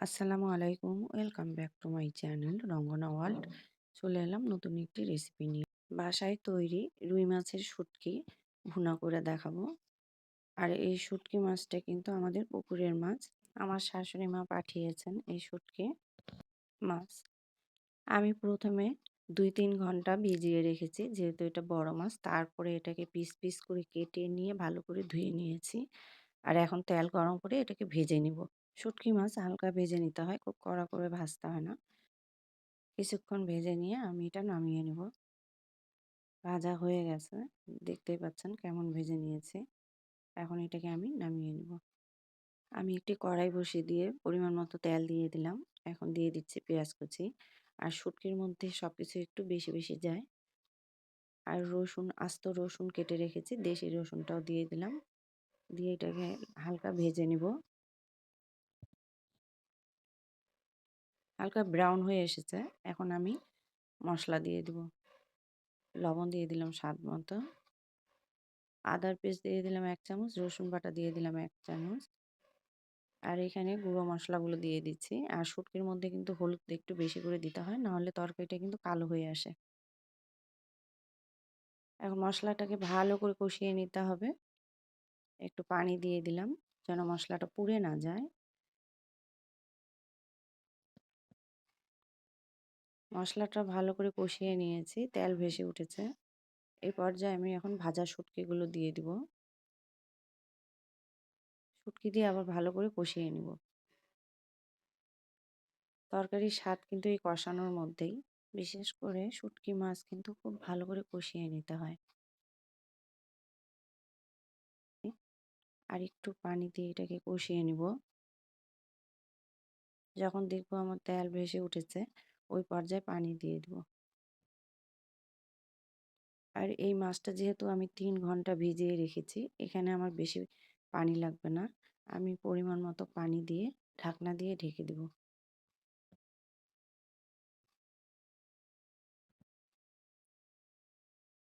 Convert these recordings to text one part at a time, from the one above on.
আসসালামু আলাইকুম। Welcome back to my channel Rangana world. চলে এলাম নতুন একটি রেসিপি নিয়ে। বাসায় তৈরি রুই মাছের শুটকি ভুনা করে দেখাবো। আর এই শুটকি মাছটা কিন্তু আমাদের পুকুরের মাছ। আমার শাশুড়ি মা পাঠিয়েছেন এই শুটকি মাছ। আমি প্রথমে ২-৩ ঘন্টা ভিজিয়ে রেখেছি, যেহেতু এটা বড় মাছ। তারপরে এটাকে পিস পিস করে কেটে নিয়ে ভালো করে ধুয়ে নিয়েছি। আর এখন তেল গরম করে এটাকে ভেজে নিব। শুটকি মাছ হালকা ভেজে নিতে হয়, খুব কড়া করে ভাজতে হয় না। কিছুক্ষণ ভেজে নিয়ে আমি এটা নামিয়ে নিব। ভাজা হয়ে গেছে, দেখতেই পাচ্ছেন কেমন ভেজে নিয়েছি। এখন এটাকে আমি নামিয়ে নিব। আমি একটি কড়াই বসিয়ে দিয়ে পরিমাণ মতো তেল দিয়ে দিলাম। এখন দিয়ে দিচ্ছি পেঁয়াজ কুচি। আর শুটকির মধ্যে সবকিছু একটু বেশি বেশি যায়। আর রসুন, আস্ত রসুন কেটে রেখেছি, দেশি রসুনটাও দিয়ে দিলাম। দিয়ে এটাকে হালকা ভেজে নিব। হালকা ব্রাউন হয়ে এসেছে। এখন আমি মশলা দিয়ে দিব। লবণ দিয়ে দিলাম স্বাদ মতো। আদার পেস্ট দিয়ে দিলাম ১ চামচ, রসুন বাটা দিয়ে দিলাম ১ চামচ। আর এখানে গুঁড়ো মশলাগুলো দিয়ে দিচ্ছি। আর শুটকির মধ্যে কিন্তু হলুদ একটু বেশি করে দিতে হয়, নাহলে তরকারিটা কিন্তু কালো হয়ে আসে। এখন মশলাটাকে ভালো করে কষিয়ে নিতে হবে। একটু পানি দিয়ে দিলাম যেন মশলাটা পুড়ে না যায়। মশলাটা ভালো করে কষিয়ে নিয়েছি, তেল ভেসে উঠেছে। এই পর্যায়ে আমি এখন ভাজা শুটকিগুলো দিয়ে দিব। শুটকি দিয়ে আবার ভালো করে কষিয়ে নিব। তরকারির স্বাদ কিন্তু এই কষানোর মধ্যেই। বিশেষ করে শুটকি মাছ কিন্তু খুব ভালো করে কষিয়ে নিতে হয়। আর একটু পানি দিয়ে এটাকে কষিয়ে নিব। যখন দেখবো আমার তেল ভেসে উঠেছে, ওই পর্যায়ে পানি দিয়ে দিব। আর এই মাছটা যেহেতু আমি ৩ ঘন্টা ভিজিয়ে রেখেছি, এখানে আমার বেশি পানি লাগবে না। আমি পরিমাণ মতো পানি দিয়ে ঢাকনা দিয়ে ঢেকে দেব।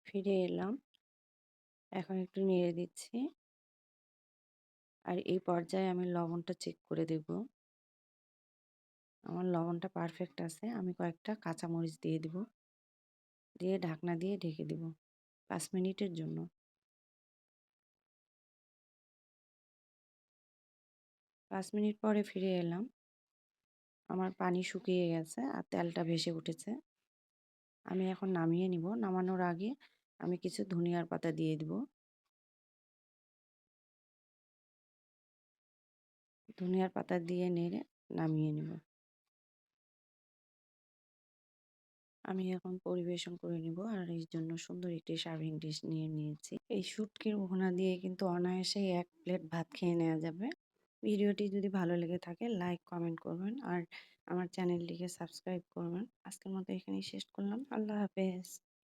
ফিরে এলাম। এখন একটু নেড়ে দিচ্ছি। আর এই পর্যায়ে আমি লবণটা চেক করে দেখব। আমার লবণটা পারফেক্ট আছে। আমি কয়েকটা কাঁচামরিচ দিয়ে দিব। দিয়ে ঢাকনা দিয়ে ঢেকে দিব ৫ মিনিটের জন্য। ৫ মিনিট পরে ফিরে এলাম। আমার পানি শুকিয়ে গেছে আর তেলটা ভেসে উঠেছে। আমি এখন নামিয়ে নিব। নামানোর আগে আমি কিছু ধনিয়ার পাতা দিয়ে দিব। ধনিয়ার পাতা দিয়ে নেড়ে নামিয়ে নিব। আমি এখন পরিবেশন করে নিব। আর এর জন্য সুন্দর একটি সার্ভিং ডিশ নিয়ে নিয়েছি। এই শুটকির ভুনা দিয়ে কিন্তু অনায়াসেই ১ প্লেট ভাত খেয়ে নেওয়া যাবে। ভিডিওটি যদি ভালো লেগে থাকে লাইক, কমেন্ট করবেন আর আমার চ্যানেলটিকে সাবস্ক্রাইব করবেন। আজকের মতো এখানেই শেষ করলাম। আল্লাহ হাফেজ।